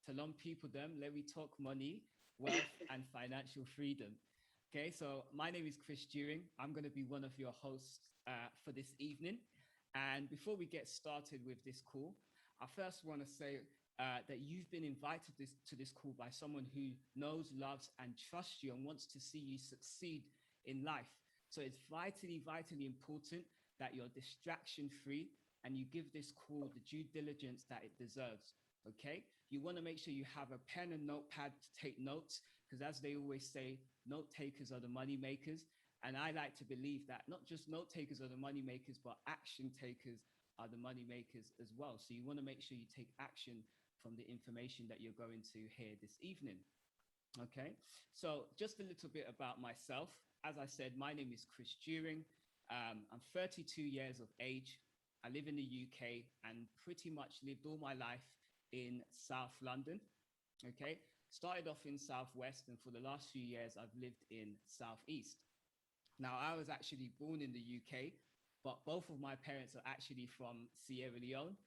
Salone people them, let me talk money, wealth, and financial freedom. Okay, so my name is Chris Deering. I'm going to be one of your hosts for this evening. And before we get started with this call, I first want to say that you've been invited to this call by someone who knows, loves, and trusts you and wants to see you succeed in life. So it's vitally, vitally important that you're distraction free and you give this call the due diligence that it deserves. Okay, you want to make sure you have a pen and notepad to take notes because, as they always say, note takers are the money makers. And I like to believe that not just note takers are the money makers, but action takers are the money makers as well. So you want to make sure you take action from the information that you're going to hear this evening. Okay, so just a little bit about myself. As I said, my name is Chris Deering. I'm 32 years of age. I live in the UK and pretty much lived all my life in South London. Okay, started off in Southwest, and for the last few years, I've lived in Southeast. Now, I was actually born in the UK, but both of my parents are actually from Sierra Leone,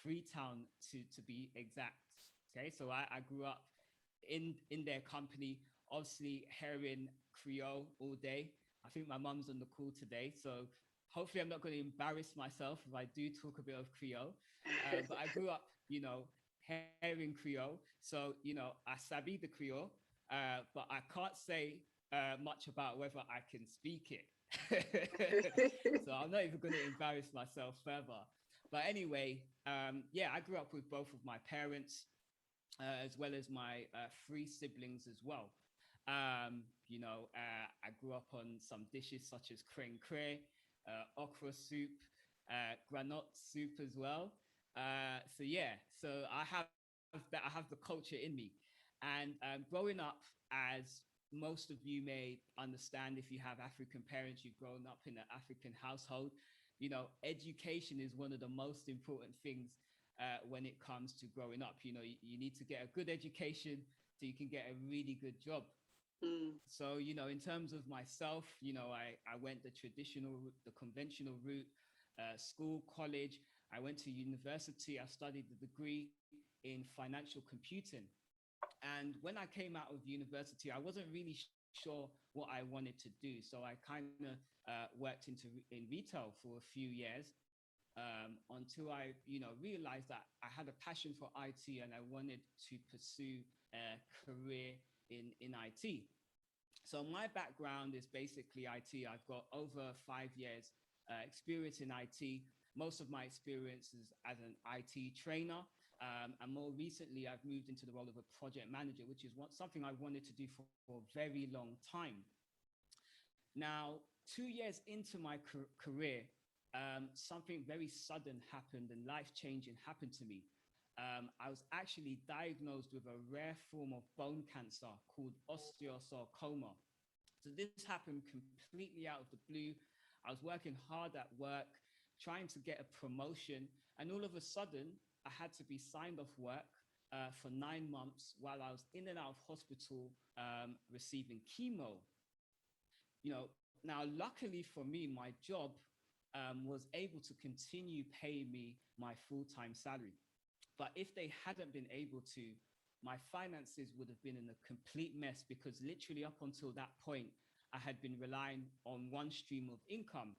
Freetown to be exact. Okay, so I grew up in their company, obviously hearing Creole all day. I think my mum's on the call today, so hopefully I'm not going to embarrass myself if I do talk a bit of Creole. But I grew up, hearing Creole, so I sabi the Creole, but I can't say much about whether I can speak it. So I'm not even going to embarrass myself further. But anyway, yeah, I grew up with both of my parents as well as my three siblings as well. I grew up on some dishes such as creme cray, okra soup, granite soup as well. So yeah, so I have the culture in me, and growing up, as most of you may understand, if you have African parents, you've grown up in an African household. Education is one of the most important things when it comes to growing up. You need to get a good education so you can get a really good job. So, in terms of myself, I went the conventional route, school, college. I went to university. I studied the degree in financial computing. And when I came out of university, I wasn't really sure what I wanted to do. So I kind of worked in retail for a few years until I, realized that I had a passion for IT and I wanted to pursue a career in IT. So my background is basically IT. I've got over 5 years experience in IT. Most of my experience is as an IT trainer. And more recently, I've moved into the role of a project manager, which is something I wanted to do for a very long time. Now, 2 years into my career, something very sudden happened and life-changing happened to me. I was actually diagnosed with a rare form of bone cancer called osteosarcoma. So this happened completely out of the blue. I was working hard at work, trying to get a promotion, and all of a sudden, I had to be signed off work for 9 months while I was in and out of hospital receiving chemo. Now, luckily for me, my job was able to continue paying me my full-time salary. But if they hadn't been able to, my finances would have been in a complete mess because literally up until that point, I had been relying on one stream of income,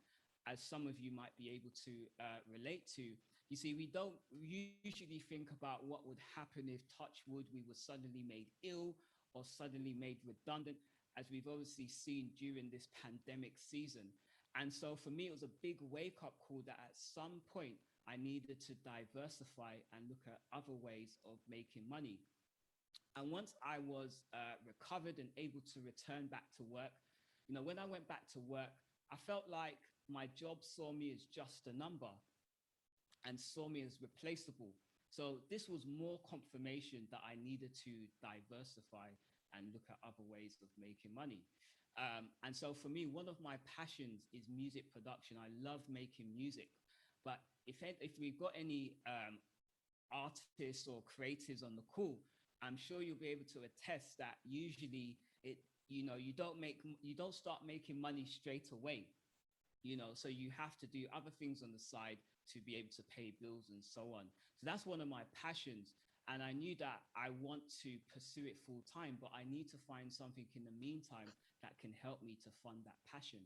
as some of you might be able to relate to. You see, we don't usually think about what would happen if, touch wood, we were suddenly made ill or suddenly made redundant, as we've obviously seen during this pandemic season. And so for me, it was a big wake-up call that at some point, I needed to diversify and look at other ways of making money. And once I was recovered and able to return back to work, when I went back to work, I felt like my job saw me as just a number and saw me as replaceable. So this was more confirmation that I needed to diversify and look at other ways of making money. And so for me, one of my passions is music production. I love making music. But if we've got any artists or creatives on the call, I'm sure you'll be able to attest that usually you don't start making money straight away. So you have to do other things on the side to be able to pay bills and so on. So that's one of my passions. And I knew that I want to pursue it full time, but I need to find something in the meantime that can help me to fund that passion.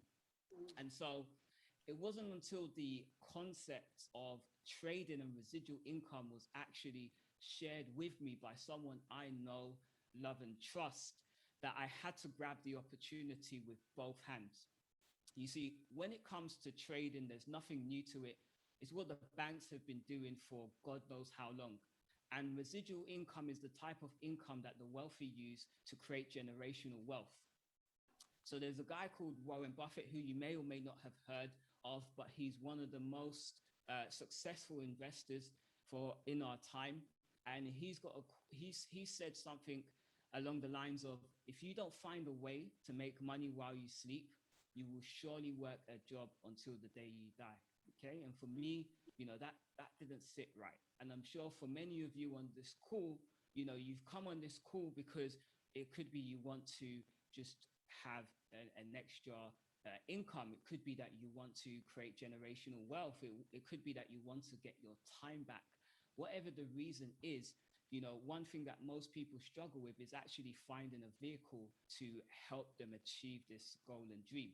And so it wasn't until the concept of trading and residual income was actually shared with me by someone I know, love, and trust that I had to grab the opportunity with both hands. You see, when it comes to trading, there's nothing new to it. It's what the banks have been doing for God knows how long. And residual income is the type of income that the wealthy use to create generational wealth. So there's a guy called Warren Buffett who you may or may not have heard of, but he's one of the most successful investors for in our time. And he said something along the lines of, if you don't find a way to make money while you sleep, you will surely work a job until the day you die. Okay. And for me, that didn't sit right. And I'm sure for many of you on this call, you've come on this call because it could be you want to just have an extra income. It could be that you want to create generational wealth. It could be that you want to get your time back. Whatever the reason is, one thing that most people struggle with is actually finding a vehicle to help them achieve this goal and dream.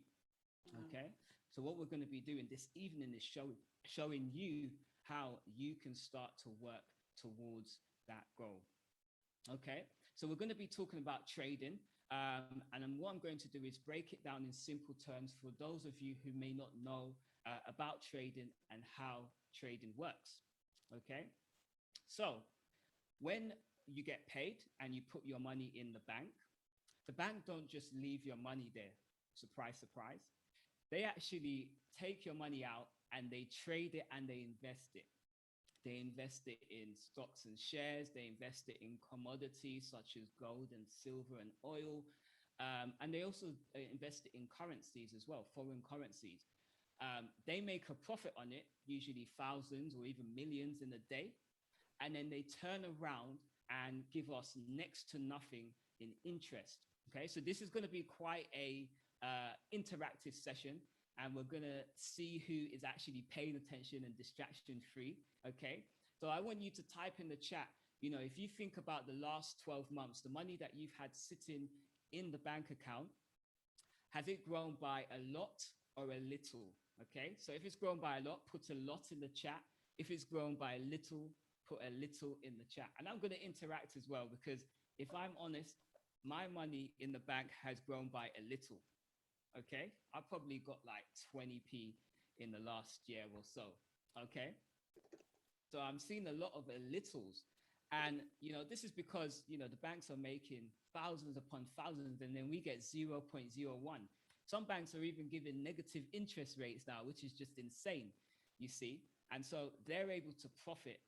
Okay. So what we're going to be doing this evening is showing you how you can start to work towards that goal. Okay. So we're going to be talking about trading. And what I'm going to do is break it down in simple terms for those of you who may not know about trading and how trading works. Okay. So when you get paid and you put your money in the bank don't just leave your money there. Surprise, surprise. They actually take your money out and they trade it and they invest it. They invest it in stocks and shares. They invest it in commodities such as gold and silver and oil. And they also invest it in currencies as well, foreign currencies. They make a profit on it, usually thousands or even millions in a day. And then they turn around and give us next to nothing in interest. Okay, so this is going to be quite a interactive session, and we're going to see who is actually paying attention and distraction free. Okay, so I want you to type in the chat, if you think about the last 12 months, the money that you've had sitting in the bank account, has it grown by a lot or a little? Okay, so if it's grown by a lot, put a lot in the chat. If it's grown by a little, put a little in the chat. And I'm going to interact as well, because if I'm honest, my money in the bank has grown by a little. Okay, I probably got like 20p in the last year or so. Okay, so I'm seeing a lot of littles. And, this is because, the banks are making thousands upon thousands, and then we get 0.01. Some banks are even giving negative interest rates now, which is just insane, you see. And so they're able to profit.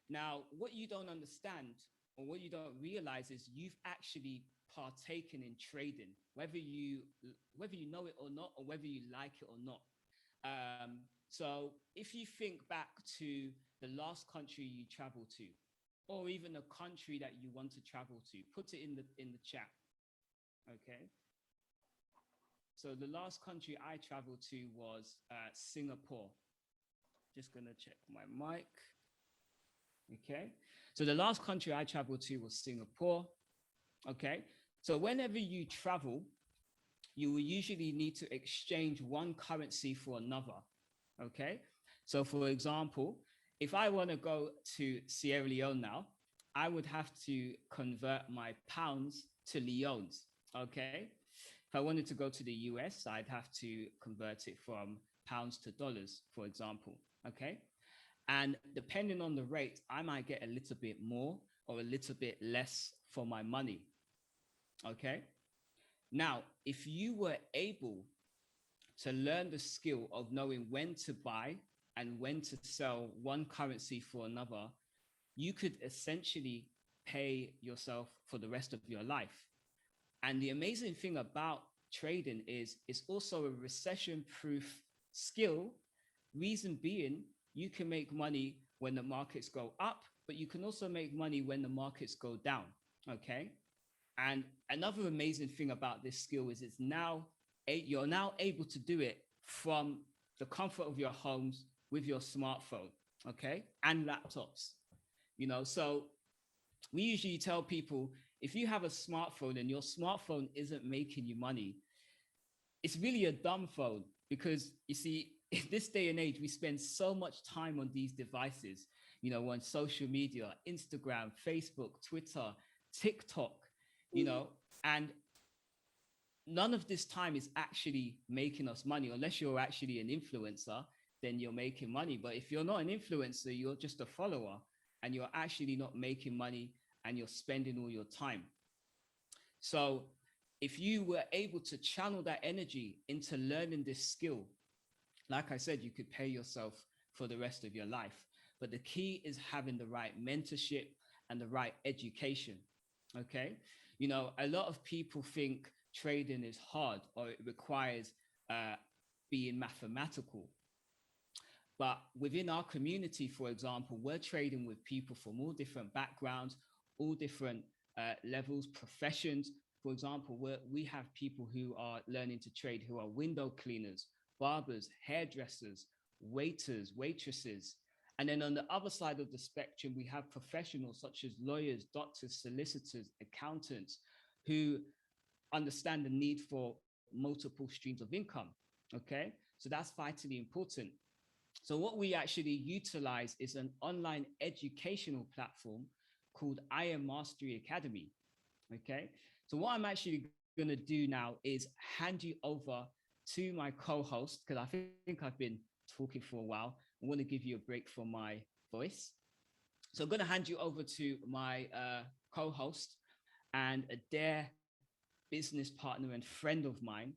Now, what you don't understand or what you don't realize is you've actually partaken in trading, whether you know it or not, or whether you like it or not. So if you think back to the last country you traveled to, or even a country that you want to travel to, put it in the chat. Okay. So the last country I traveled to was Singapore. Just gonna check my mic. Okay. So the last country I traveled to was Singapore. Okay. So whenever you travel, you will usually need to exchange one currency for another. Okay. So for example, if I want to go to Sierra Leone now, I would have to convert my pounds to leones. Okay. If I wanted to go to the US, I'd have to convert it from pounds to dollars, for example. Okay. And depending on the rate, I might get a little bit more or a little bit less for my money. Okay. Now, if you were able to learn the skill of knowing when to buy and when to sell one currency for another, you could essentially pay yourself for the rest of your life. And the amazing thing about trading is it's also a recession-proof skill. Reason being, you can make money when the markets go up, but you can also make money when the markets go down. Okay. And another amazing thing about this skill is you're now able to do it from the comfort of your homes with your smartphone. Okay. And laptops. So We usually tell people, if you have a smartphone and your smartphone isn't making you money, it's really a dumb phone, because you see, in this day and age, we spend so much time on these devices, on social media, Instagram, Facebook, Twitter, TikTok, you Mm. know, and none of this time is actually making us money. Unless you're actually an influencer, then you're making money. But if you're not an influencer, you're just a follower, and you're actually not making money, and you're spending all your time. So if you were able to channel that energy into learning this skill, like I said, you could pay yourself for the rest of your life. But the key is having the right mentorship and the right education. Okay. A lot of people think trading is hard, or it requires uh, being mathematical. But within our community, for example, we're trading with people from all different backgrounds, all different levels, professions. For example, we have people who are learning to trade who are window cleaners, barbers, hairdressers, waiters, waitresses. And then on the other side of the spectrum, we have professionals such as lawyers, doctors, solicitors, accountants, who understand the need for multiple streams of income. Okay. So that's vitally important. So what we actually utilize is an online educational platform called I Am Mastery Academy. Okay. So what I'm actually going to do now is hand you over to my co-host, because I think I've been talking for a while. I want to give you a break from my voice. So I'm going to hand you over to my co-host and a dear business partner and friend of mine,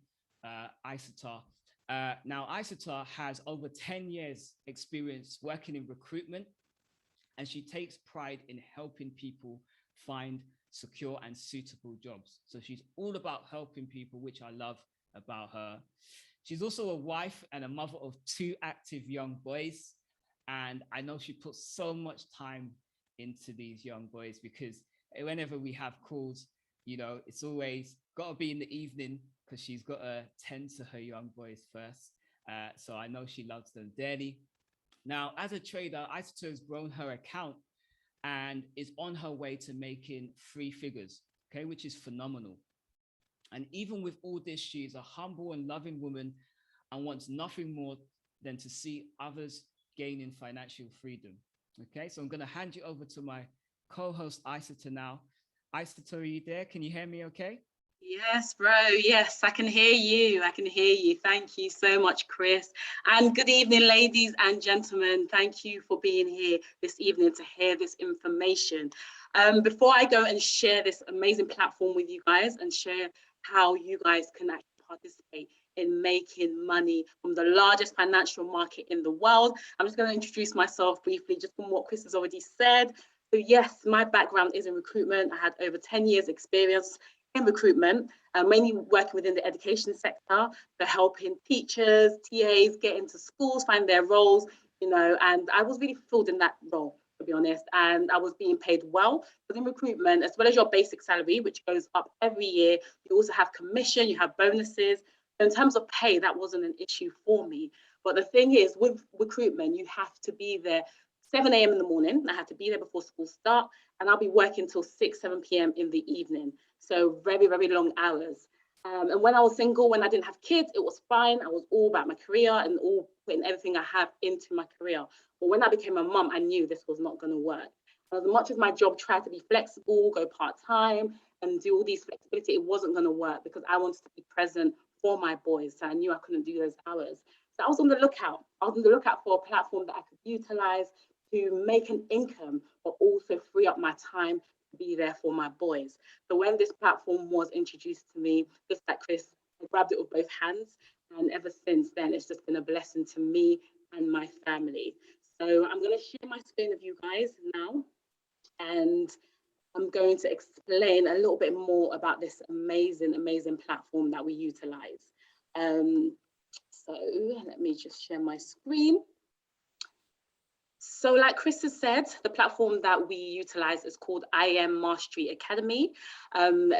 Isata. Now, Isata has over 10 years experience working in recruitment, and she takes pride in helping people find secure and suitable jobs. So she's all about helping people, which I love about her. She's also a wife and a mother of two active young boys. And I know she puts so much time into these young boys, because whenever we have calls, it's always got to be in the evening, because she's got to tend to her young boys first. So I know she loves them dearly. Now, as a trader, Isata has grown her account and is on her way to making three figures, okay, which is phenomenal. And even with all this, she is a humble and loving woman and wants nothing more than to see others gaining financial freedom. Okay, so I'm going to hand you over to my co host, Isata, now. Isata, are you there? Can you hear me okay? Yes, bro. Yes, I can hear you. I can hear you. Thank you so much, Chris. And good evening, ladies and gentlemen. Thank you for being here this evening to hear this information. Before I go and share this amazing platform with you guys and share how you guys can actually participate in making money from the largest financial market in the world, I'm just going to introduce myself briefly, just from what Chris has already said. So yes, my background is in recruitment. I had over 10 years experience in recruitment, mainly working within the education sector, for helping teachers, TAs get into schools, find their roles, and I was really fulfilled in that role, to be honest. And I was being paid well within recruitment, as well as your basic salary, which goes up every year. You also have commission, you have bonuses. In terms of pay, that wasn't an issue for me. But the thing is, with recruitment, you have to be there 7 a.m. in the morning. I had to be there before school start, and I'll be working till 6, 7 p.m. in the evening. So very, very long hours. And when I was single, when I didn't have kids, it was fine. I was all about my career and all putting everything I have into my career. But when I became a mum, I knew this was not going to work. As much as my job tried to be flexible, go part-time and do all these flexibility, it wasn't going to work because I wanted to be present for my boys. So I knew I couldn't do those hours. So I was on the lookout. I was on the lookout for a platform that I could utilize to make an income, but also free up my time to be there for my boys. So when this platform was introduced to me, just like Chris, I grabbed it with both hands. And ever since then, it's just been a blessing to me and my family. So I'm going to share my screen with you guys now. And I'm going to explain a little bit more about this amazing, amazing platform that we utilize. Um, so let me just share my screen. So like Chris has said, the platform that we utilize is called I Am Mastery Academy.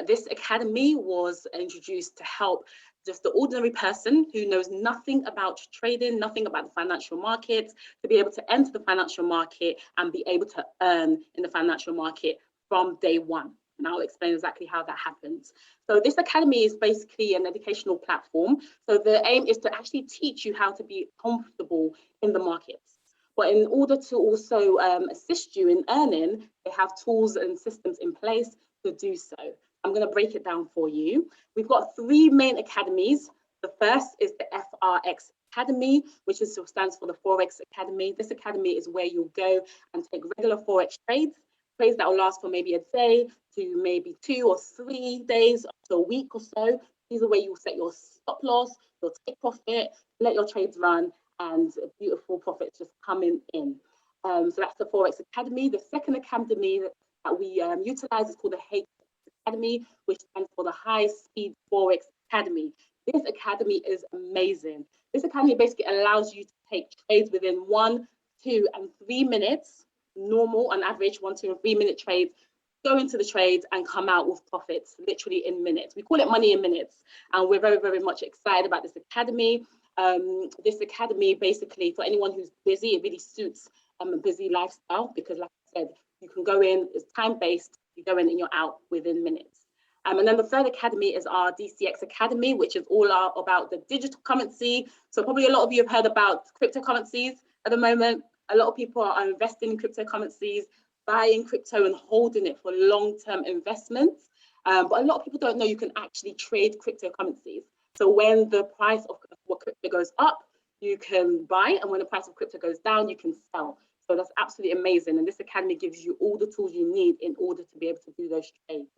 This academy was introduced to help just the ordinary person who knows nothing about trading, nothing about the financial markets, to be able to enter the financial market and be able to earn in the financial market from day one. And I'll explain exactly how that happens. So this academy is basically an educational platform. So the aim is to actually teach you how to be comfortable in the markets. But in order to also assist you in earning, they have tools and systems in place to do so. I'm going to break it down for you. We've got 3 main academies. The first is the FRX Academy, which stands for the Forex Academy. This academy is where you'll go and take regular Forex trades that will last for maybe a day to maybe 2 or 3 days, up to a week or so. These are where you will set your stop loss, your take profit, let your trades run, and beautiful profits just coming in. So that's the Forex Academy. The second academy that we utilize is called the H Academy, which stands for the High Speed Forex Academy. This academy is amazing. This academy basically allows you to take trades within 1, 2, and 3 minutes, normal on average 1, 2, and 3 minute trades, go into the trades and come out with profits literally in minutes. We call it money in minutes, and we're very, very much excited about this academy. This academy, basically, for anyone who's busy, it really suits a busy lifestyle, because like I said, you can go in, it's time-based, you go in and you're out within minutes. And then the third academy is our DCX Academy, which is all about the digital currency. So probably a lot of you have heard about cryptocurrencies at the moment. A lot of people are investing in cryptocurrencies, buying crypto and holding it for long-term investments. But a lot of people don't know you can actually trade cryptocurrencies. So when the price of crypto goes up, you can buy, and when the price of crypto goes down, you can sell. So that's absolutely amazing. And this academy gives you all the tools you need in order to be able to do those trades.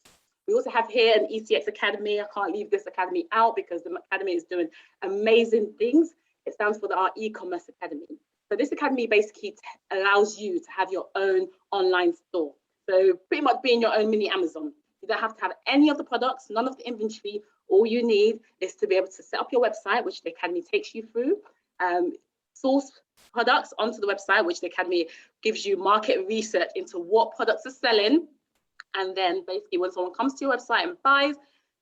We also have here an ECX Academy. I can't leave this academy out because the academy is doing amazing things. It stands for our e-commerce academy. So this academy basically allows you to have your own online store. So pretty much being your own mini Amazon. You don't have to have any of the products, none of the inventory. All you need is to be able to set up your website, which the academy takes you through, source products onto the website, which the academy gives you market research into what products are selling. And then basically when someone comes to your website and buys,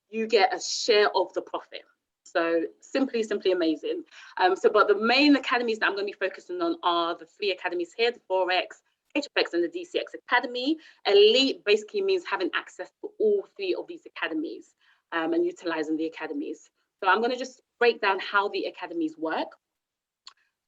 you get a share of the profit. So simply amazing. But the main academies that I'm going to be focusing on are the 3 academies here, the Forex, HFX, and the DCX Academy. Elite basically means having access to all 3 of these academies and utilizing the academies. So I'm going to just break down how the academies work.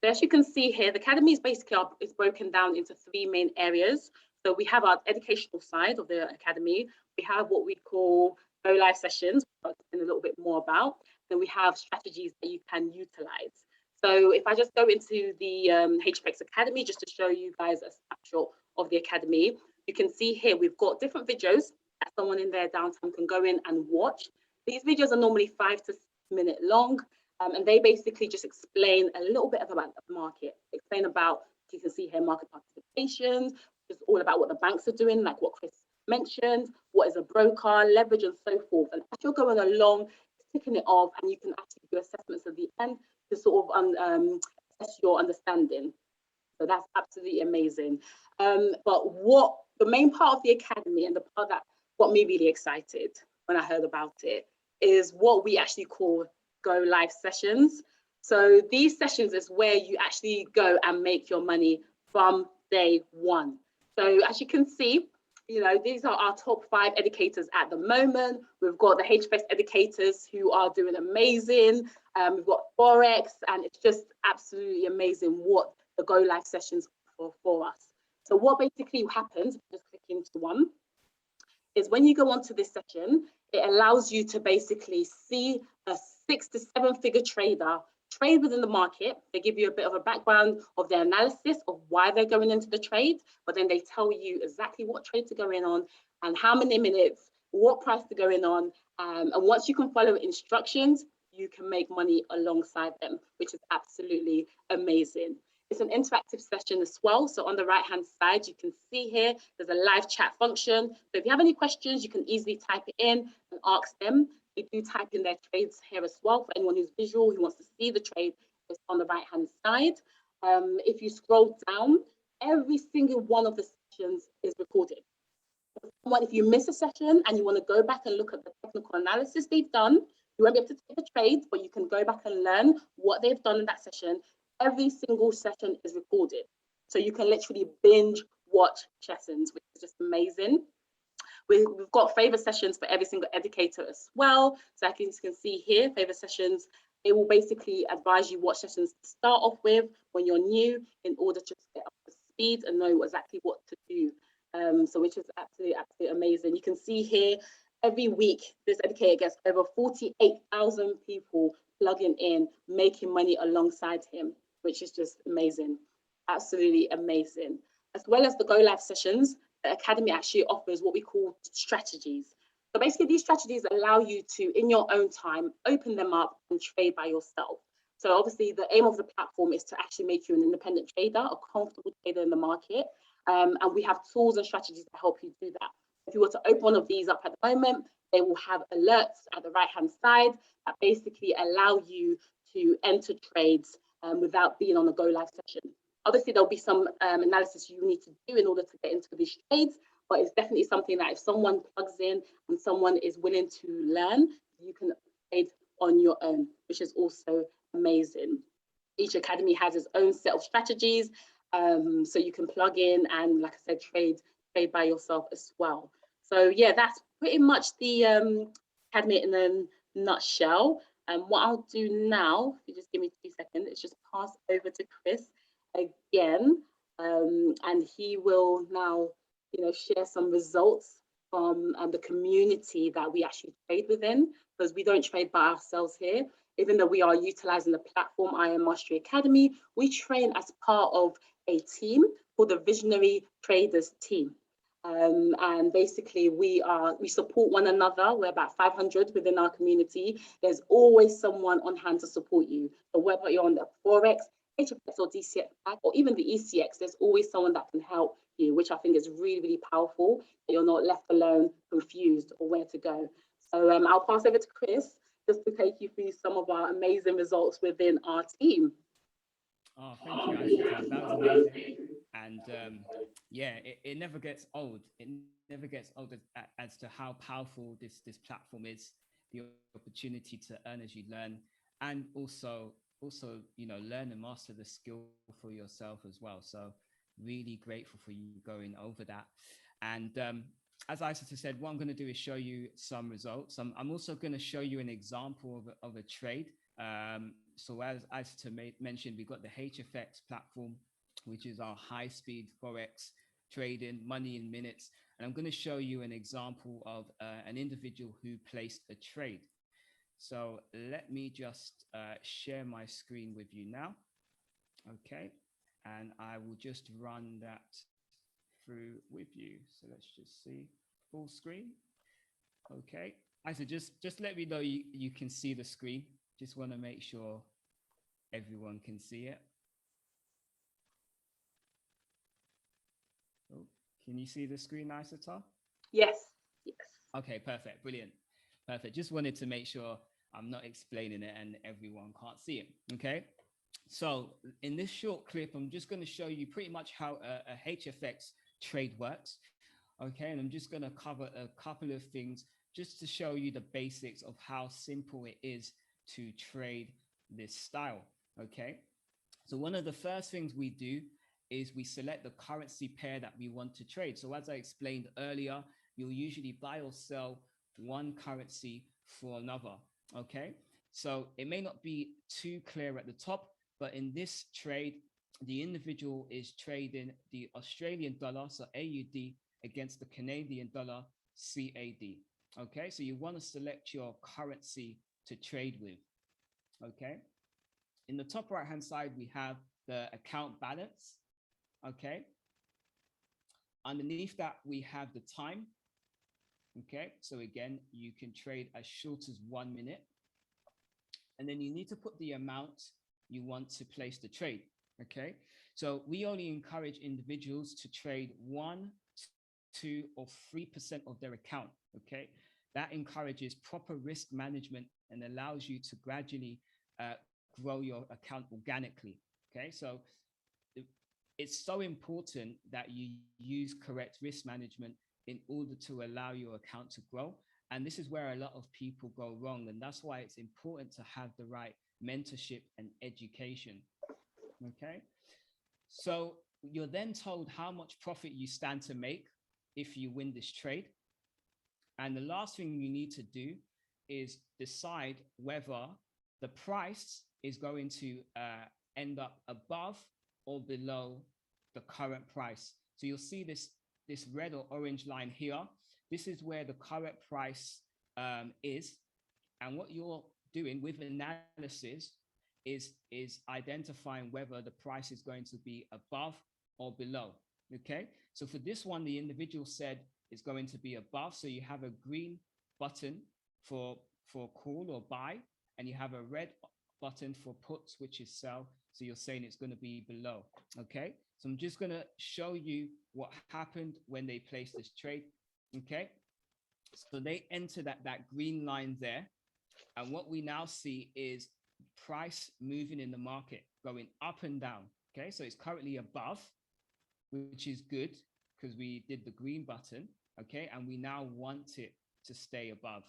So as you can see here, the academies basically is broken down into 3 main areas. So we have our educational side of the academy. We have what we call go live sessions, which I'll explain a little bit more about. Then we have strategies that you can utilize. So if I just go into the HFX Academy, just to show you guys a snapshot of the academy, you can see here we've got different videos that someone in their downtime can go in and watch. These videos are normally 5 to 6 minutes long, and they basically just explain a little bit about the market. Explain about, you can see here, market participations, which is all about what the banks are doing, like what Chris mentioned, what is a broker, leverage, and so forth. And as you're going along, ticking it off, and you can actually do assessments at the end to sort of assess your understanding. So that's absolutely amazing. But what the main part of the academy, and the part that got me really excited when I heard about it, is what we actually call go live sessions. So these sessions is where you actually go and make your money from day one. So as you can see, you know, these are our top 5 educators at the moment. We've got the HFX educators who are doing amazing. We've got Forex, and it's just absolutely amazing what the go live sessions are for us. So what basically happens, just click into one, is when you go onto this session, it allows you to basically see a 6 to 7 figure trader trade within the market. They give you a bit of a background of their analysis of why they're going into the trade, but then they tell you exactly what trade to go in on and how many minutes, what price to go in on. And once you can follow instructions, you can make money alongside them, which is absolutely amazing. It's an interactive session as well. So on the right-hand side, you can see here, there's a live chat function. So if you have any questions, you can easily type it in and ask them. They do type in their trades here as well. For anyone who's visual, who wants to see the trade, it's on the right-hand side. If you scroll down, every single one of the sessions is recorded. If you miss a session and you want to go back and look at the technical analysis they've done, you won't be able to take the trades, but you can go back and learn what they've done in that session. Every single session is recorded. So you can literally binge watch sessions, which is just amazing. We've got favor sessions for every single educator as well. So as you can see here, favor sessions, it will basically advise you what sessions to start off with when you're new in order to get up to speed and know exactly what to do. So which is absolutely amazing. You can see here, every week, this educator gets over 48,000 people plugging in, making money alongside him, which is just amazing. Absolutely amazing. As well as the Go Live sessions, the Academy actually offers what we call strategies. So basically, these strategies allow you to, in your own time, open them up and trade by yourself. So obviously, the aim of the platform is to actually make you an independent trader, a comfortable trader in the market. And we have tools and strategies to help you do that. If you were to open one of these up at the moment, they will have alerts at the right-hand side that basically allow you to enter trades without being on a Go Live session. Obviously, there'll be some analysis you need to do in order to get into these trades, but it's definitely something that if someone plugs in and someone is willing to learn, you can trade on your own, which is also amazing. Each academy has its own set of strategies, so you can plug in and, like I said, trade by yourself as well. So yeah, that's pretty much the academy in a nutshell. And what I'll do now, if you just give me 2 seconds, is just pass over to Chris again, and he will now, share some results from the community that we actually trade within, because we don't trade by ourselves here. Even though we are utilizing the platform IM Mastery Academy, we train as part of a team called the Visionary Traders Team. And basically we support one another. We're about 500 within our community. There's always someone on hand to support you. So whether you're on the Forex, HFX or DCX, or even the ECX, there's always someone that can help you, which I think is really, really powerful, that you're not left alone, confused, or where to go. So I'll pass over to Chris just to take you through some of our amazing results within our team. Oh, thank you, Aisha. That was amazing. And yeah, it never gets old. It never gets old as to how powerful this platform is, the opportunity to earn as you learn, and also learn and master the skill for yourself as well. So really grateful for you going over that. And as Aisha said, what I'm going to do is show you some results. I'm also going to show you an example of a trade. So as Aisha mentioned, we've got the HFX platform, which is our high-speed Forex trading, money in minutes. And I'm going to show you an example of an individual who placed a trade. So let me just share my screen with you now. Okay. And I will just run that through with you. So let's just see full screen. Okay. So just let me know you can see the screen. Just want to make sure everyone can see it. Oh, can you see the screen, Isata? Yes. Okay, perfect. Brilliant. Perfect. Just wanted to make sure I'm not explaining it and everyone can't see it. Okay. So in this short clip, I'm just going to show you pretty much how a HFX trade works. Okay. And I'm just going to cover a couple of things just to show you the basics of how simple it is to trade this style. Okay. So one of the first things we do is we select the currency pair that we want to trade. So as I explained earlier, you'll usually buy or sell one currency for another. Okay. So it may not be too clear at the top, but in this trade, the individual is trading the Australian dollar, so AUD, against the Canadian dollar, CAD. Okay. So you want to select your currency to trade with. Okay. In the top right-hand side, we have the account balance. Okay. Underneath that, we have the time. Okay. So again, you can trade as short as 1 minute. And then you need to put the amount you want to place the trade. Okay. So we only encourage individuals to trade 1, 2, or 3% of their account. Okay. That encourages proper risk management and allows you to gradually grow your account organically. Okay. So it's so important that you use correct risk management in order to allow your account to grow. And this is where a lot of people go wrong. And that's why it's important to have the right mentorship and education. Okay. So you're then told how much profit you stand to make if you win this trade. And the last thing you need to do is decide whether the price is going to end up above or below the current price. So you'll see this red or orange line here. This is where the current price is. And what you're doing with analysis is identifying whether the price is going to be above or below. Okay, so for this one, the individual said it's going to be above. So you have a green button for call or buy, and you have a red button for puts, which is sell. So you're saying it's going to be below. Okay, so I'm just going to show you what happened when they placed this trade. Okay, so they enter that green line there. And what we now see is price moving in the market, going up and down. Okay, so it's currently above, which is good because we did the green button. Okay, and we now want it to stay above.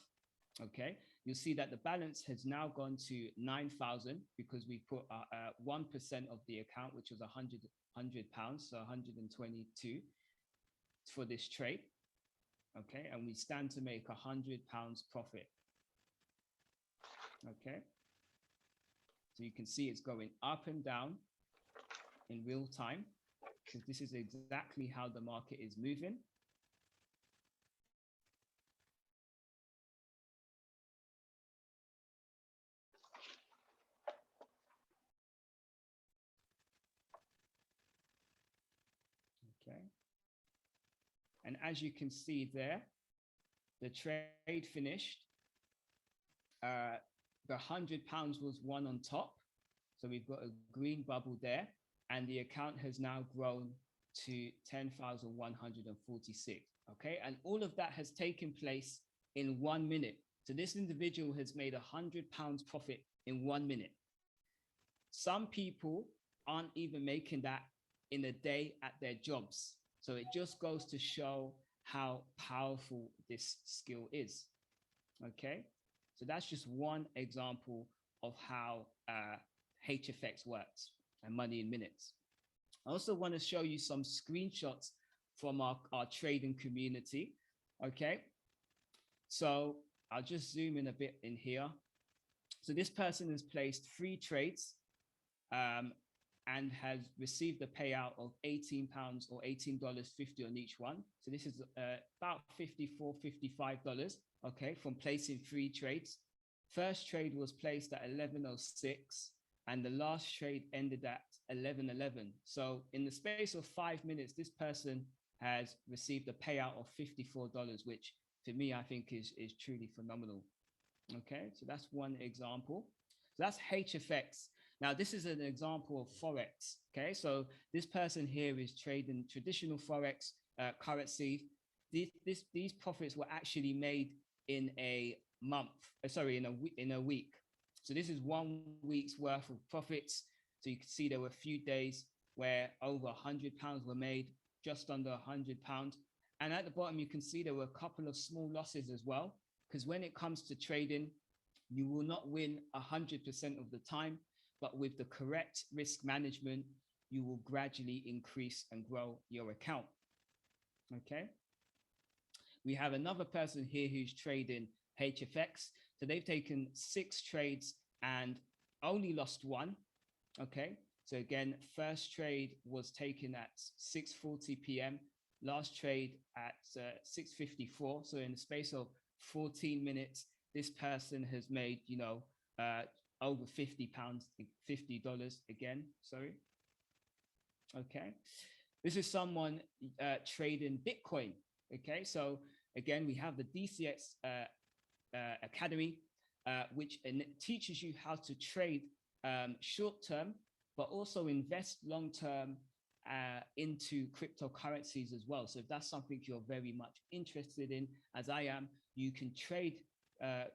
Okay, you'll see that the balance has now gone to 9,000 because we put 1% of the account, which was £100, so 122 for this trade. Okay, and we stand to make £100 profit. Okay, so you can see it's going up and down in real time because this is exactly how the market is moving. Okay, and as you can see there, the trade finished. The £100 was one on top. So we've got a green bubble there, and the account has now grown to 10,146. Okay, and all of that has taken place in 1 minute. So this individual has made £100 profit in 1 minute. Some people aren't even making that in a day at their jobs. So it just goes to show how powerful this skill is. Okay, so that's just one example of how HFX works and money in minutes. I also want to show you some screenshots from our trading community. Okay, so I'll just zoom in a bit in here. So this person has placed 3 trades and has received a payout of £18 or $18.50 on each one. So this is about $54, $55, okay, from placing 3 trades. First trade was placed at 11:06 and the last trade ended at 11:11. So in the space of 5 minutes, this person has received a payout of $54, which to me, I think is truly phenomenal. Okay, so that's one example. So that's HFX. Now, this is an example of Forex. Okay, so this person here is trading traditional Forex currency. These profits were actually made in a month, in a week. So this is 1 week's worth of profits. So you can see there were a few days where over £100 were made, just under £100. And at the bottom, you can see there were a couple of small losses as well, because when it comes to trading, you will not win 100% of the time, but with the correct risk management, you will gradually increase and grow your account. Okay. We have another person here who's trading HFX. So they've taken 6 trades and only lost 1. Okay. So again, first trade was taken at 6:40 p.m. Last trade at 6:54. So in the space of 14 minutes, this person has made, over £50, $50 again, sorry. Okay. This is someone trading Bitcoin. Okay. So again, we have the DCX Academy, which teaches you how to trade short-term, but also invest long-term into cryptocurrencies as well. So if that's something you're very much interested in, as I am, you can trade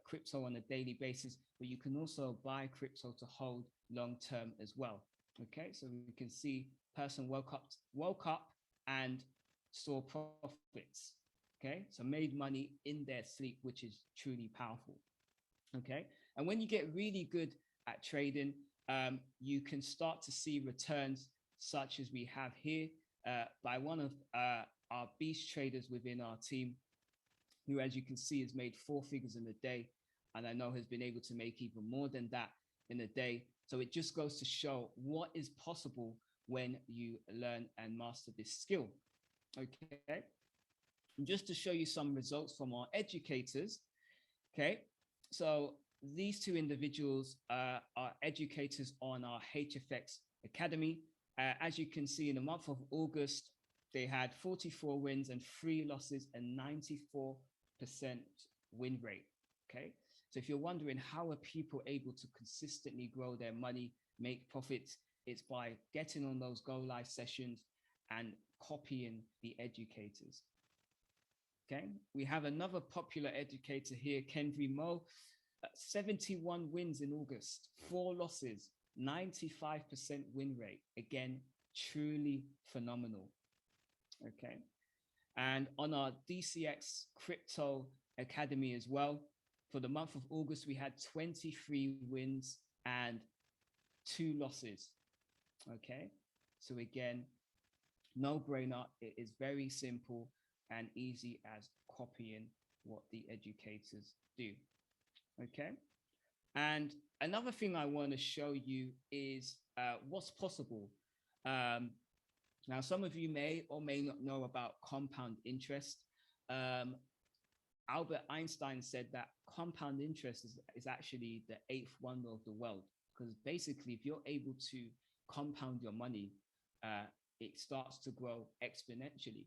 crypto on a daily basis, but you can also buy crypto to hold long-term as well. Okay, so we can see person woke up and saw profits. Okay, so made money in their sleep, which is truly powerful. Okay, and when you get really good at trading, you can start to see returns such as we have here by one of our beast traders within our team. who, as you can see, has made 4 figures in a day. And I know has been able to make even more than that in a day. So it just goes to show what is possible when you learn and master this skill. Okay. And just to show you some results from our educators. Okay. So these two individuals are educators on our HFX Academy. As you can see, in the month of August, they had 44 wins and 3 losses and 94% win rate. Okay. So if you're wondering how are people able to consistently grow their money, make profits, it's by getting on those Go Live sessions and copying the educators. Okay, we have another popular educator here, Kenvi Mo, 71 wins in August, 4 losses, 95% win rate. Again, truly phenomenal. Okay, and on our DCX Crypto Academy as well, for the month of August, we had 23 wins and 2 losses. Okay, so again, no brainer. It is very simple and easy as copying what the educators do. Okay, and another thing I want to show you is what's possible. Now, some of you may or may not know about compound interest. Albert Einstein said that compound interest is actually the 8th wonder of the world, because basically, if you're able to compound your money, it starts to grow exponentially.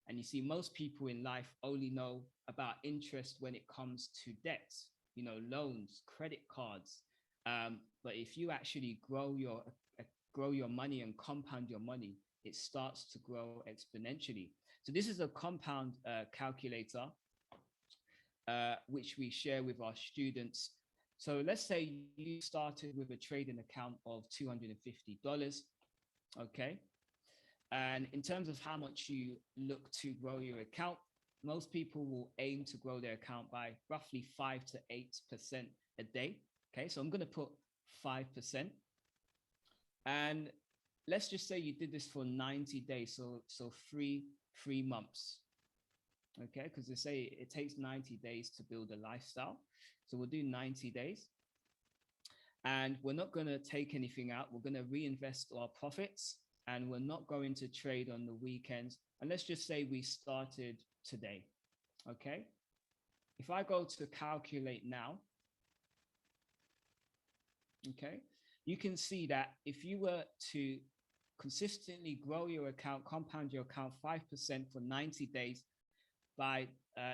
And you see, most people in life only know about interest when it comes to debts, loans, credit cards. But if you actually grow your money and compound your money, it starts to grow exponentially. So this is a compound calculator, which we share with our students. So let's say you started with a trading account of $250. Okay. And in terms of how much you look to grow your account, most people will aim to grow their account by roughly 5 to 8% a day. Okay, so I'm going to put 5%. And let's just say you did this for 90 days, so three months. Okay, because they say it takes 90 days to build a lifestyle. So we'll do 90 days. And we're not going to take anything out. We're going to reinvest our profits. And we're not going to trade on the weekends. And let's just say we started today. Okay. If I go to calculate now, okay, you can see that if you were to consistently grow your account, compound your account 5% for 90 days, by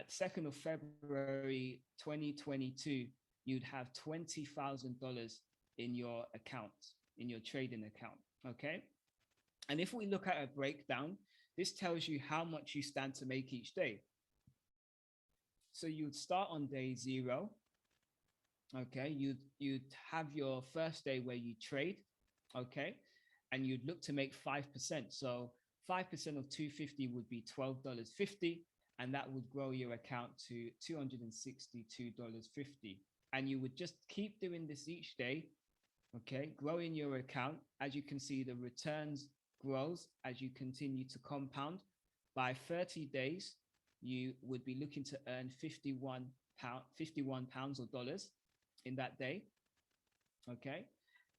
2nd of February 2022, you'd have $20,000 in your account, in your trading account. Okay. And if we look at a breakdown, this tells you how much you stand to make each day. So you'd start on day 0. Okay, you'd have your first day where you trade. Okay, and you'd look to make 5%. So 5% of 250 would be $12.50, and that would grow your account to $262.50. And you would just keep doing this each day. Okay, growing your account. As you can see, the returns grows as you continue to compound. By 30 days, you would be looking to earn 51 pounds or dollars in that day. Okay,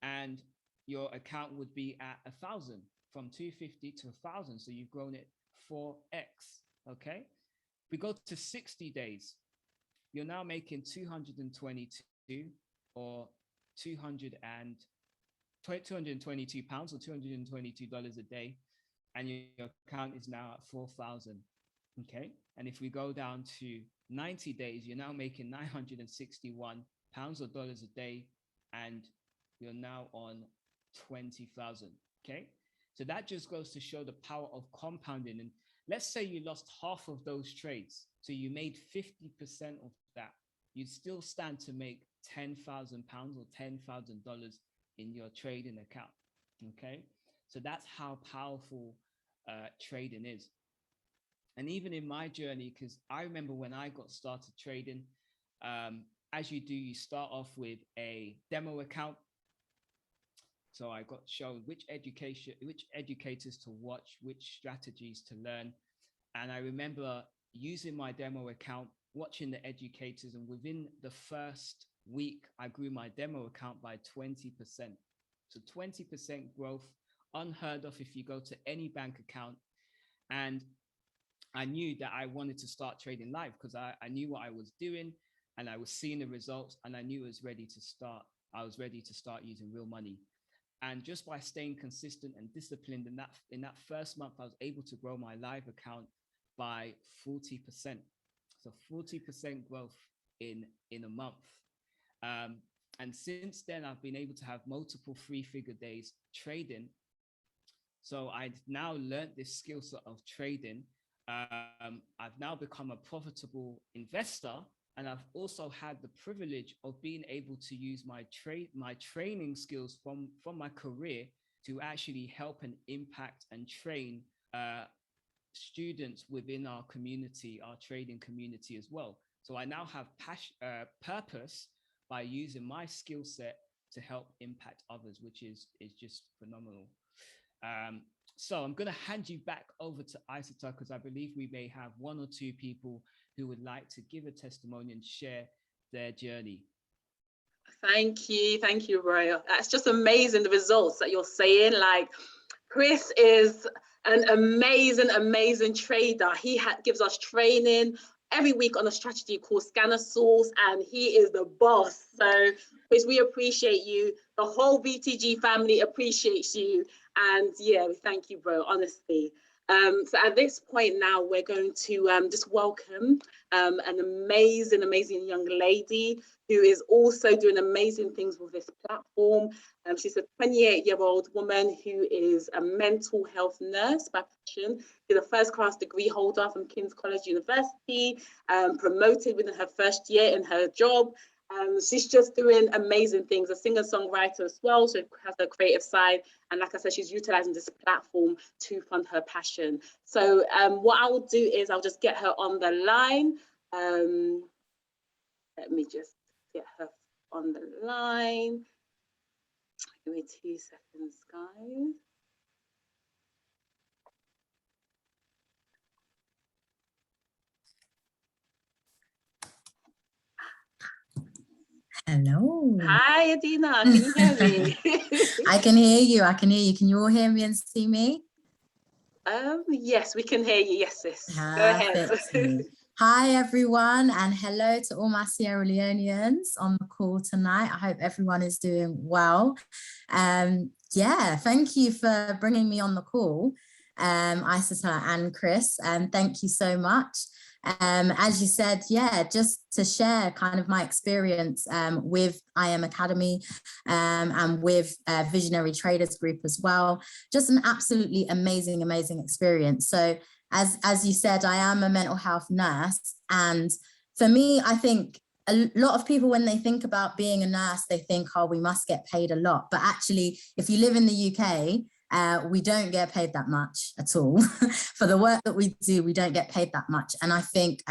and your account would be at 1,000, from 250 to 1,000. So you've grown it 4x. Okay, we go to 60 days, you're now making 222 or 222 pounds or $222 a day, and your account is now at 4,000. Okay, and if we go down to 90 days, you're now making 961 pounds or dollars a day, and you're now on 20,000. Okay, so that just goes to show the power of compounding. And let's say you lost half of those trades, so you made 50% of that, you'd still stand to make 10,000 pounds or $10,000 in your trading account. Okay, so that's how powerful trading is. And even in my journey, because I remember when I got started trading, as you do, you start off with a demo account. So I got shown which educators to watch, which strategies to learn. And I remember using my demo account watching the educators, and within the first week, I grew my demo account by 20%. So 20% growth, unheard of if you go to any bank account. And I knew that I wanted to start trading live because I knew what I was doing and I was seeing the results, and I knew I was ready to start. I was ready to start using real money. And just by staying consistent and disciplined in that first month, I was able to grow my live account by 40%. So 40% growth in a month. Um, and since then, I've been able to have multiple 3-figure days trading. So I've now learned this skill set of trading. I've now become a profitable investor, and I've also had the privilege of being able to use my training skills from my career to actually help and impact and train students within our community, our trading community as well. So I now have purpose by using my skill set to help impact others, which is just phenomenal. So I'm going to hand you back over to Isata, because I believe we may have 1 or 2 people who would like to give a testimony and share their journey. Thank you, Roy. That's just amazing, the results that you're saying. Like, Chris is an amazing trader. He gives us training every week on a strategy called Scanner Source, and he is the boss. So, Chris, we appreciate you. The whole BTG family appreciates you. And yeah, we thank you, bro, honestly. So at this point now, we're going to just welcome an amazing young lady who is also doing amazing things with this platform. She's a 28-year-old woman who is a mental health nurse by passion. She's a first-class degree holder from King's College University, promoted within her first year in her job. She's just doing amazing things, a singer-songwriter as well, so has her creative side. And like I said, she's utilizing this platform to fund her passion. So what I will do is I'll just get her on the line. Let me just get her on the line. Give me 2 seconds, guys. Hello. Hi, Adina. Can you hear me? I can hear you. I can hear you. Can you all hear me and see me? Yes, we can hear you. Yes, sis. Go ahead. Hi, everyone, and hello to all my Sierra Leoneans on the call tonight. I hope everyone is doing well. Yeah, thank you for bringing me on the call, Isata and Chris, and thank you so much. As you said, yeah, just to share kind of my experience with I Am Academy and with Visionary Traders Group as well. Just an absolutely amazing experience. So as you said, I am a mental health nurse. And for me, I think a lot of people, when they think about being a nurse, they think, oh, we must get paid a lot. But actually, if you live in the UK, we don't get paid that much at all. For the work that we do, we don't get paid that much. And I think,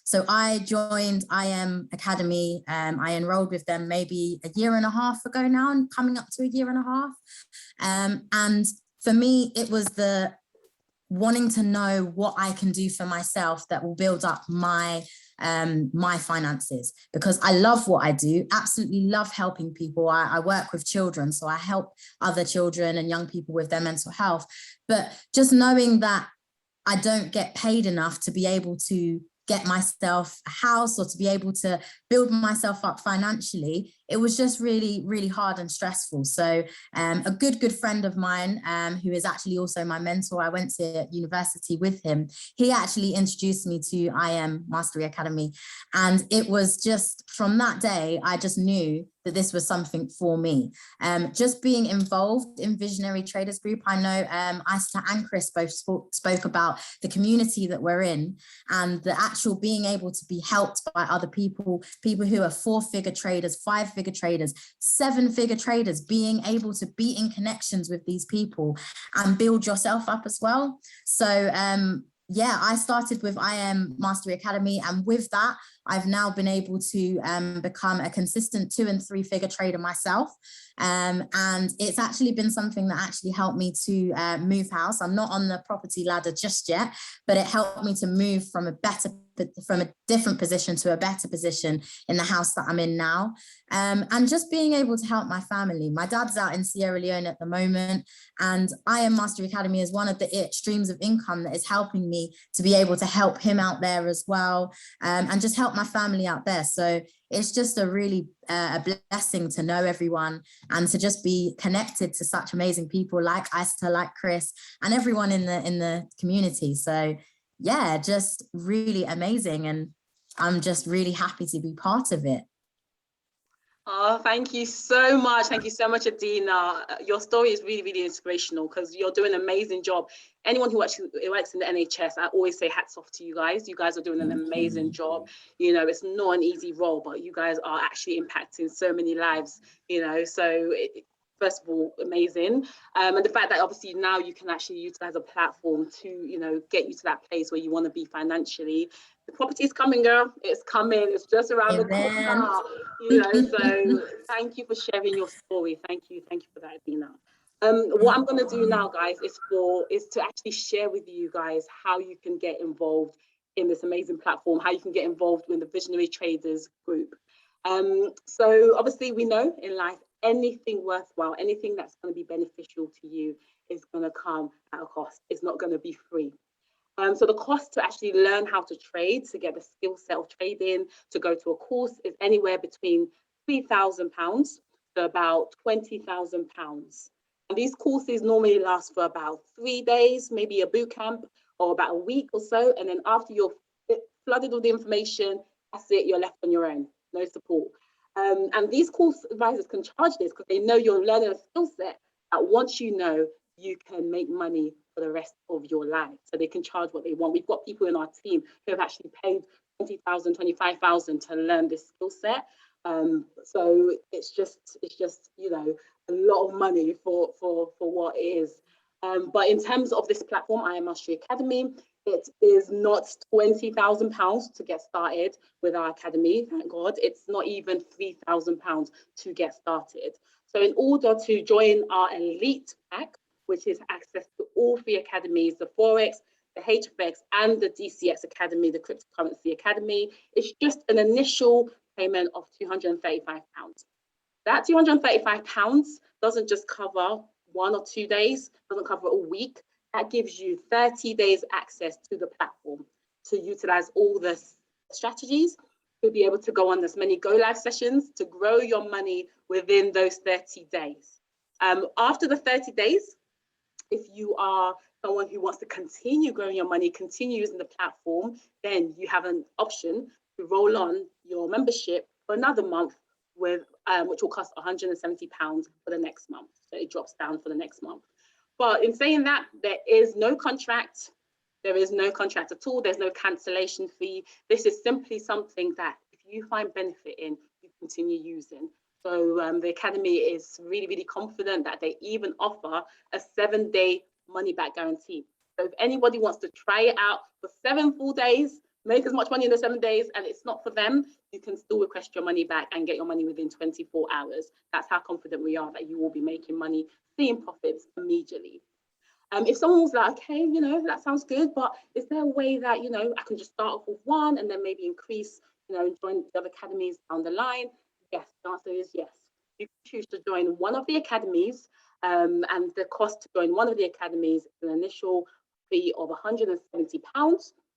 so I joined I Am Academy. I enrolled with them maybe a year and a half ago now, and coming up to a year and a half. And for me, it was the wanting to know what I can do for myself that will build up my finances, because I love what I do, absolutely love helping people. I work with children, so I help other children and young people with their mental health. But just knowing that I don't get paid enough to be able to get myself a house or to be able to build myself up financially, it was just really hard and stressful. So a good friend of mine, who is actually also my mentor, I went to university with him, he actually introduced me to I Am Mastery Academy. And it was just from that day, I just knew that this was something for me. Just being involved in Visionary Traders Group, I know Isata and Chris both spoke about the community that we're in, and the actual being able to be helped by other people who are 4-figure traders, 5-figure traders, 7-figure traders, being able to be in connections with these people and build yourself up as well. So yeah, I started with I Am Mastery Academy, and with that, I've now been able to become a consistent 2- and 3-figure trader myself. And it's actually been something that actually helped me to move house. I'm not on the property ladder just yet, but it helped me to move from a better from a different position to a better position in the house that I'm in now. And just being able to help my family. My dad's out in Sierra Leone at the moment, and I Am Mastery Academy is one of the streams of income that is helping me to be able to help him out there as well, and just help my family out there. So it's just a really a blessing to know everyone and to just be connected to such amazing people like Ista, like Chris, and everyone in the community. So yeah, just really amazing, and I'm just really happy to be part of it. Oh, thank you so much. Thank you so much, Adina. Your story is really, really inspirational because you're doing an amazing job. Anyone who actually works in the NHS, I always say hats off to you guys. You guys are doing an amazing job. You know, it's not an easy role, but you guys are actually impacting so many lives, you know, so first of all, amazing. And the fact that obviously now you can actually utilize a platform to, you know, get you to that place where you want to be financially. The property is coming, girl. It's coming. It's just around the corner. You know, so thank you for sharing your story. Thank you for that, Adina. What I'm going to do now, guys, is to actually share with you guys how you can get involved in this amazing platform, how you can get involved with the Visionary Traders group. So obviously we know in life, anything worthwhile, anything that's going to be beneficial to you is going to come at a cost. It's not going to be free. So the cost to actually learn how to trade, to get the skill set of trading, to go to a course is anywhere between £3,000 to about £20,000. And these courses normally last for about 3 days, maybe a boot camp, or about a week or so. And then after you're flooded with the information, that's it, you're left on your own, no support. And these course advisors can charge this because they know you're learning a skill set that once you know, you can make money for the rest of your life. So they can charge what they want. We've got people in our team who have actually paid 20,000, 25,000 to learn this skill set. So it's just, you know, a lot of money for what it is. But in terms of this platform, I Am Mastery Academy, it is not £20,000 to get started with our academy, thank God. It's not even £3,000 to get started. So in order to join our elite pack, which is access to all 3 academies, the Forex, the HFX, and the DCX Academy, the Cryptocurrency Academy, it's just an initial payment of £235. That £235 doesn't just cover 1 or 2 days, doesn't cover a week. That gives you 30 days access to the platform to utilize all the strategies, to be able to go on as many go live sessions, to grow your money within those 30 days. After the 30 days, if you are someone who wants to continue growing your money, continue using the platform, then you have an option to roll on your membership for another month with which will cost £170 for the next month. So it drops down for the next month. But in saying that, there is no contract. There is no contract at all. There's no cancellation fee. This is simply something that if you find benefit in, you continue using. So the Academy is really, really confident that they even offer a 7-day money-back guarantee. So if anybody wants to try it out for 7 full days, make as much money in the 7 days, and it's not for them, you can still request your money back and get your money within 24 hours. That's how confident we are that you will be making money, seeing profits immediately. If someone was like, okay, you know, that sounds good, but is there a way that, you know, I can just start off with one and then maybe increase, you know, and join the other academies down the line? Yes, the answer is yes. You can choose to join one of the academies, and the cost to join one of the academies is an initial fee of £170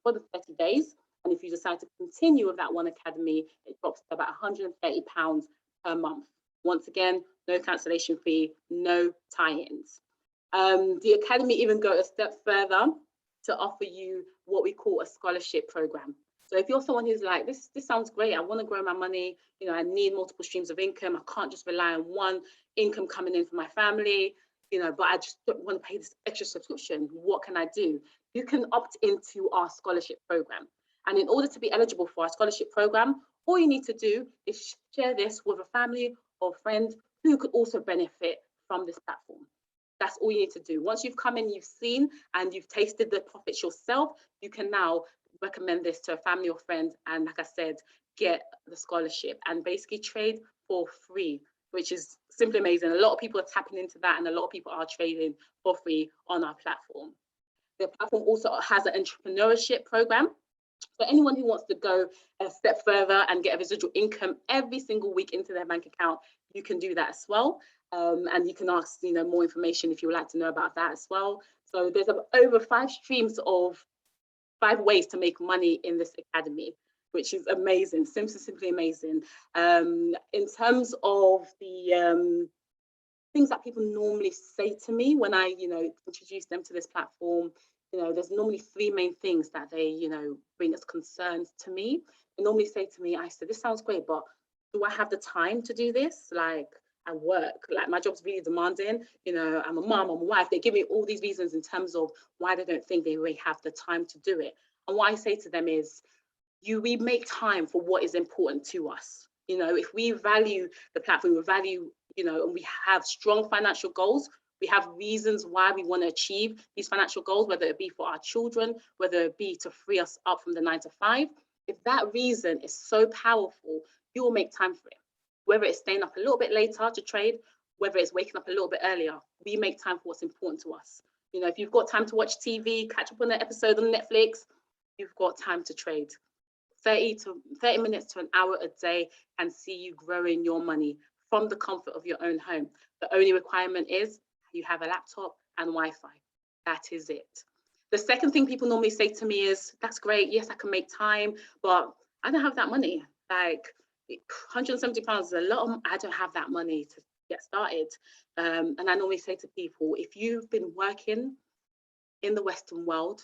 for the 30 days. And if you decide to continue with that one academy, it drops to about £130 per month. Once again, no cancellation fee, no tie-ins. The academy even go a step further to offer you what we call a scholarship program. So if you're someone who's like, this sounds great, I want to grow my money, you know, I need multiple streams of income, I can't just rely on one income coming in for my family, you know, but I just don't want to pay this extra subscription, what can I do? You can opt into our scholarship program. And in order to be eligible for our scholarship program, all you need to do is share this with a family or friend who could also benefit from this platform. That's all you need to do. Once you've come in, you've seen and you've tasted the profits yourself, you can now recommend this to a family or friend, and like I said, get the scholarship and basically trade for free, which is simply amazing. A lot of people are tapping into that, and a lot of people are trading for free on our platform. The platform also has an entrepreneurship program. So anyone who wants to go a step further and get a residual income every single week into their bank account, you can do that as well. And you can ask, more information if you would like to know about that as well. So there's over 5 ways to make money in this academy, which is amazing, simply amazing. In terms of the things that people normally say to me when I, introduce them to this platform, there's normally 3 main things that they, bring as concerns to me. They normally say to me, I said, this sounds great, but do I have the time to do this? Like, I work, like my job's really demanding, I'm a mom, I'm a wife. They give me all these reasons in terms of why they don't think they really have the time to do it. And what I say to them is, we make time for what is important to us. If we value the platform, we value, and we have strong financial goals, we have reasons why we want to achieve these financial goals, whether it be for our children, whether it be to free us up from the 9 to 5. If that reason is so powerful, you will make time for it. Whether it's staying up a little bit later to trade, whether it's waking up a little bit earlier, we make time for what's important to us. If you've got time to watch TV, catch up on an episode on Netflix, you've got time to trade. 30 minutes to an hour a day and see you growing your money from the comfort of your own home. The only requirement is you have a laptop and Wi-Fi. That is it. The second thing people normally say to me is, that's great, yes, I can make time, but I don't have that money. Like, £170 is a lot. I don't have that money to get started. And I normally say to people, if you've been working in the Western world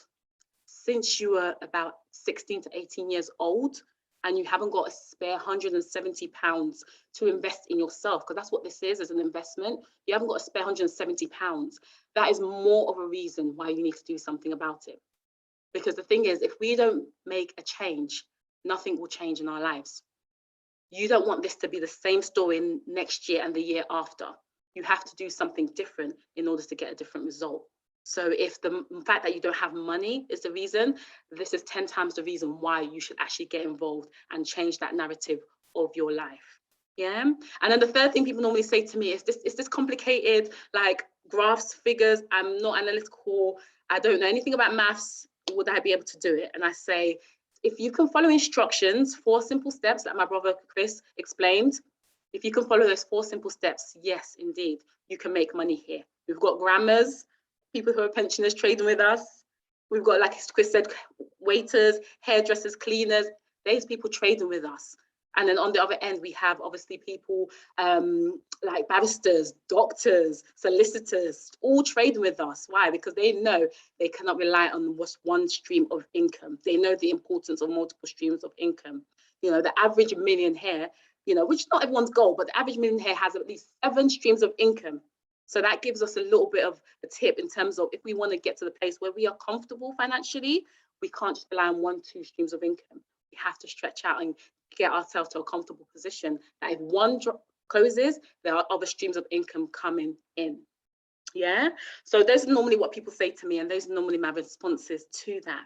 since you were about 16 to 18 years old, and you haven't got a spare £170 to invest in yourself, because that's what this is an investment. You haven't got a spare £170. That is more of a reason why you need to do something about it. Because the thing is, if we don't make a change, nothing will change in our lives. You don't want this to be the same story next year and the year after. You have to do something different in order to get a different result. So if the fact that you don't have money is the reason, this is 10 times the reason why you should actually get involved and change that narrative of your life. Yeah. And then the third thing people normally say to me is this complicated, like graphs, figures. I'm not analytical. I don't know anything about maths. Would I be able to do it? And I say, if you can follow instructions, 4 simple steps that my brother Chris explained, if you can follow those 4 simple steps, yes, indeed, you can make money here. We've got grammars, people who are pensioners trading with us. We've got, like Chris said, waiters, hairdressers, cleaners. There's people trading with us. And then on the other end, we have obviously people like barristers, doctors, solicitors, all trading with us. Why? Because they know they cannot rely on just one stream of income. They know the importance of multiple streams of income. The average millionaire, which not everyone's goal, but the average millionaire has at least 7 streams of income. So that gives us a little bit of a tip in terms of if we want to get to the place where we are comfortable financially, we can't just rely on 1-2 streams of income. We have to stretch out and get ourselves to a comfortable position that if one closes, there are other streams of income coming in. Yeah. So those are normally what people say to me, and those are normally my responses to that.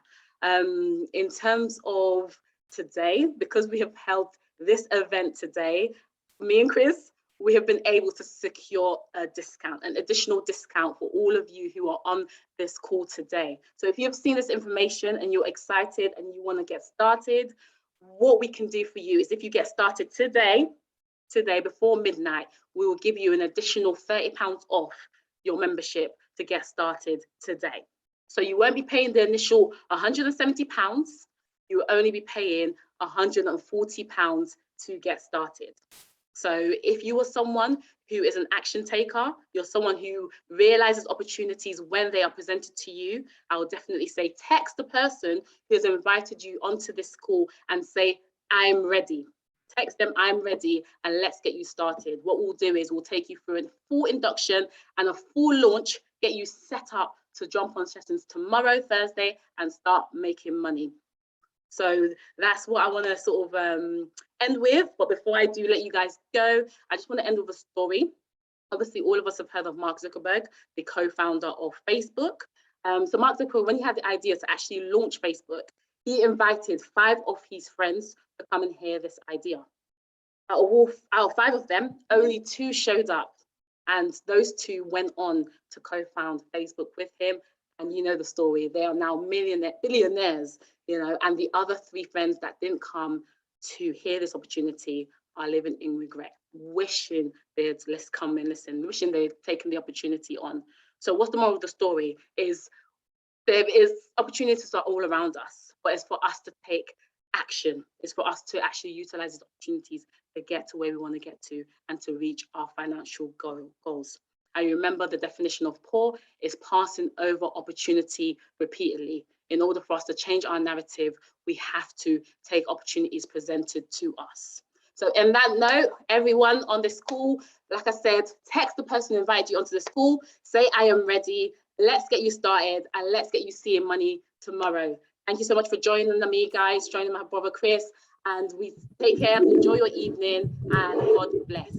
In terms of today, because we have held this event today, me and Chris, we have been able to secure a discount, an additional discount for all of you who are on this call today. So if you have seen this information and you're excited and you want to get started, what we can do for you is if you get started today before midnight, we will give you an additional £30 off your membership to get started today. So you won't be paying the initial £170. You will only be paying £140 to get started. So if you are someone who is an action taker, you're someone who realizes opportunities when they are presented to you, I will definitely say text the person who has invited you onto this call and say, I'm ready. Text them, I'm ready, and let's get you started. What we'll do is we'll take you through a full induction and a full launch, get you set up to jump on sessions tomorrow, Thursday, and start making money. So that's what I want to sort of end with. But before I do let you guys go, I just want to end with a story. Obviously, all of us have heard of Mark Zuckerberg, the co-founder of Facebook. So Mark Zuckerberg, when he had the idea to actually launch Facebook, he invited 5 of his friends to come and hear this idea. Out of 5 of them, only 2 showed up. And those 2 went on to co-found Facebook with him. And you know the story. They are now billionaires, you know, and the other 3 friends that didn't come to hear this opportunity are living in regret, wishing they'd come and listen, wishing they'd taken the opportunity on. So what's the moral of the story is there is opportunities are all around us, but it's for us to take action. It's for us to actually utilize these opportunities to get to where we want to get to and to reach our financial goals. And remember, the definition of poor is passing over opportunity repeatedly. In order for us to change our narrative, we have to take opportunities presented to us. So in that note, everyone on this call, like I said, text the person who invited you onto the school, say, I am ready. Let's get you started and let's get you seeing money tomorrow. Thank you so much for joining me, guys, joining my brother Chris. And we take care, enjoy your evening, and God bless.